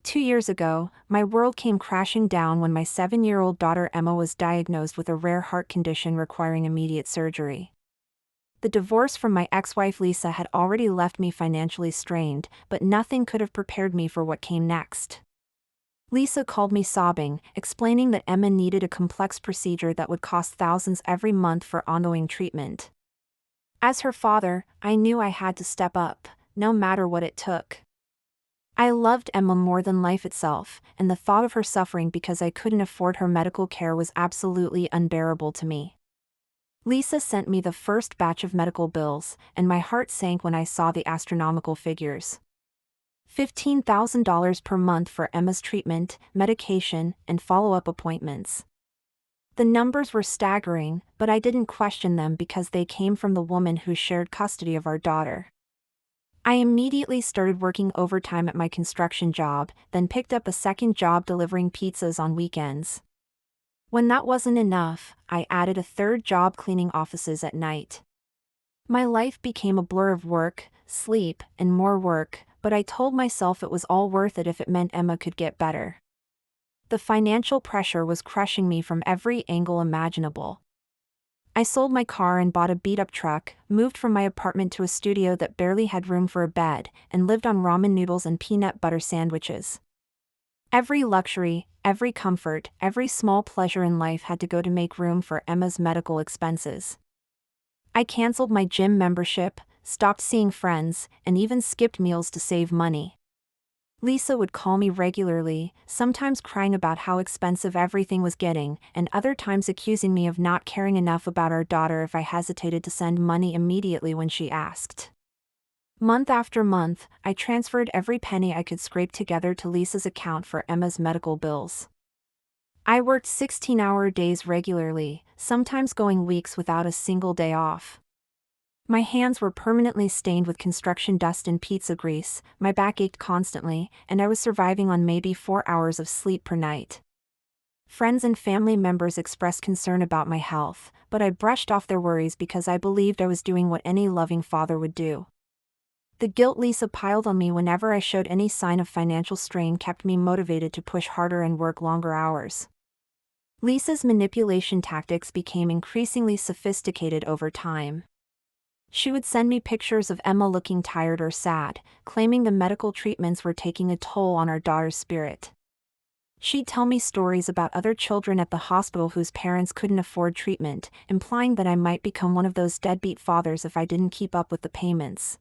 2 years ago, my world came crashing down when my 7-year-old daughter Emma was diagnosed with a rare heart condition requiring immediate surgery. The divorce from my ex-wife Lisa had already left me financially strained, but nothing could have prepared me for what came next. Lisa called me sobbing, explaining that Emma needed a complex procedure that would cost thousands every month for ongoing treatment. As her father, I knew I had to step up, no matter what it took. I loved Emma more than life itself, and the thought of her suffering because I couldn't afford her medical care was absolutely unbearable to me. Lisa sent me the first batch of medical bills, and my heart sank when I saw the astronomical figures. $15,000 per month for Emma's treatment, medication, and follow-up appointments. The numbers were staggering, but I didn't question them because they came from the woman who shared custody of our daughter. I immediately started working overtime at my construction job, then picked up a second job delivering pizzas on weekends. When that wasn't enough, I added a third job cleaning offices at night. My life became a blur of work, sleep, and more work, but I told myself it was all worth it if it meant Emma could get better. The financial pressure was crushing me from every angle imaginable. I sold my car and bought a beat-up truck, moved from my apartment to a studio that barely had room for a bed, and lived on ramen noodles and peanut butter sandwiches. Every luxury, every comfort, every small pleasure in life had to go to make room for Emma's medical expenses. I canceled my gym membership, stopped seeing friends, and even skipped meals to save money. Lisa would call me regularly, sometimes crying about how expensive everything was getting, and other times accusing me of not caring enough about our daughter if I hesitated to send money immediately when she asked. Month after month, I transferred every penny I could scrape together to Lisa's account for Emma's medical bills. I worked 16-hour days regularly, sometimes going weeks without a single day off. My hands were permanently stained with construction dust and pizza grease, my back ached constantly, and I was surviving on maybe 4 hours of sleep per night. Friends and family members expressed concern about my health, but I brushed off their worries because I believed I was doing what any loving father would do. The guilt Lisa piled on me whenever I showed any sign of financial strain kept me motivated to push harder and work longer hours. Lisa's manipulation tactics became increasingly sophisticated over time. She would send me pictures of Emma looking tired or sad, claiming the medical treatments were taking a toll on our daughter's spirit. She'd tell me stories about other children at the hospital whose parents couldn't afford treatment, implying that I might become one of those deadbeat fathers if I didn't keep up with the payments.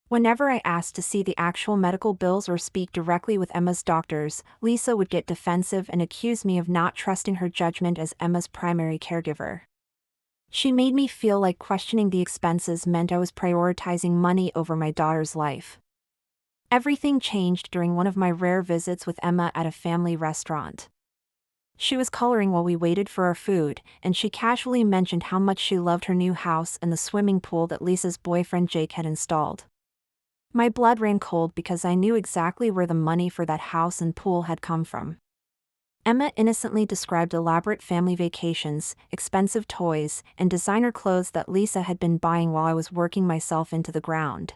Whenever I asked to see the actual medical bills or speak directly with Emma's doctors, Lisa would get defensive and accuse me of not trusting her judgment as Emma's primary caregiver. She made me feel like questioning the expenses meant I was prioritizing money over my daughter's life. Everything changed during one of my rare visits with Emma at a family restaurant. She was coloring while we waited for our food, and she casually mentioned how much she loved her new house and the swimming pool that Lisa's boyfriend Jake had installed. My blood ran cold because I knew exactly where the money for that house and pool had come from. Emma innocently described elaborate family vacations, expensive toys, and designer clothes that Lisa had been buying while I was working myself into the ground.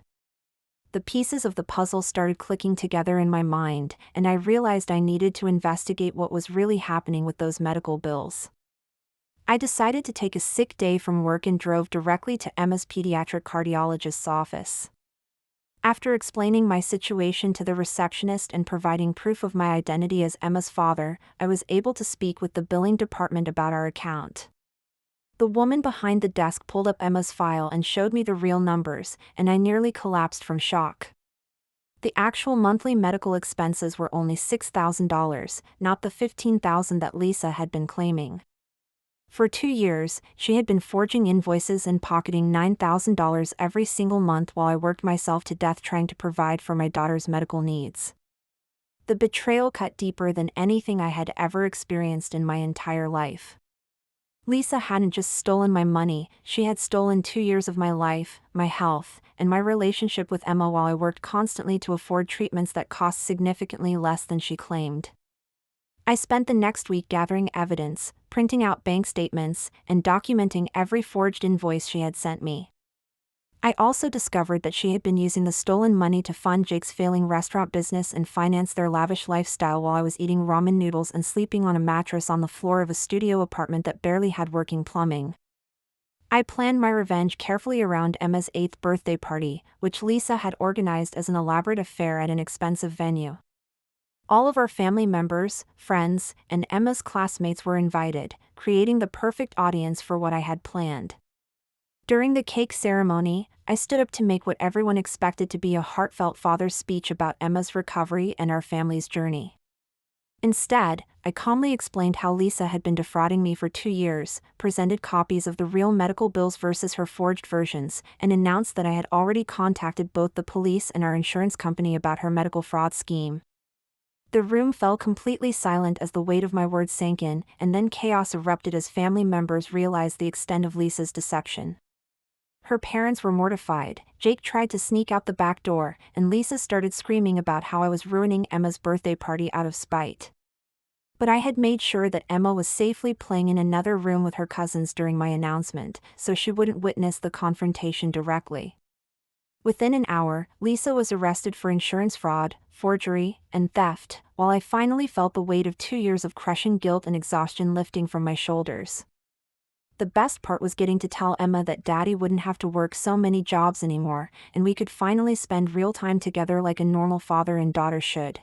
The pieces of the puzzle started clicking together in my mind, and I realized I needed to investigate what was really happening with those medical bills. I decided to take a sick day from work and drove directly to Emma's pediatric cardiologist's office. After explaining my situation to the receptionist and providing proof of my identity as Emma's father, I was able to speak with the billing department about our account. The woman behind the desk pulled up Emma's file and showed me the real numbers, and I nearly collapsed from shock. The actual monthly medical expenses were only $6,000, not the $15,000 that Lisa had been claiming. For 2 years, she had been forging invoices and pocketing $9,000 every single month while I worked myself to death trying to provide for my daughter's medical needs. The betrayal cut deeper than anything I had ever experienced in my entire life. Lisa hadn't just stolen my money, she had stolen 2 years of my life, my health, and my relationship with Emma while I worked constantly to afford treatments that cost significantly less than she claimed. I spent the next week gathering evidence, printing out bank statements, and documenting every forged invoice she had sent me. I also discovered that she had been using the stolen money to fund Jake's failing restaurant business and finance their lavish lifestyle while I was eating ramen noodles and sleeping on a mattress on the floor of a studio apartment that barely had working plumbing. I planned my revenge carefully around Emma's 8th birthday party, which Lisa had organized as an elaborate affair at an expensive venue. All of our family members, friends, and Emma's classmates were invited, creating the perfect audience for what I had planned. During the cake ceremony, I stood up to make what everyone expected to be a heartfelt father's speech about Emma's recovery and our family's journey. Instead, I calmly explained how Lisa had been defrauding me for 2 years, presented copies of the real medical bills versus her forged versions, and announced that I had already contacted both the police and our insurance company about her medical fraud scheme. The room fell completely silent as the weight of my words sank in, and then chaos erupted as family members realized the extent of Lisa's deception. Her parents were mortified, Jake tried to sneak out the back door, and Lisa started screaming about how I was ruining Emma's birthday party out of spite. But I had made sure that Emma was safely playing in another room with her cousins during my announcement, so she wouldn't witness the confrontation directly. Within an hour, Lisa was arrested for insurance fraud, forgery, and theft, while I finally felt the weight of 2 years of crushing guilt and exhaustion lifting from my shoulders. The best part was getting to tell Emma that Daddy wouldn't have to work so many jobs anymore, and we could finally spend real time together like a normal father and daughter should.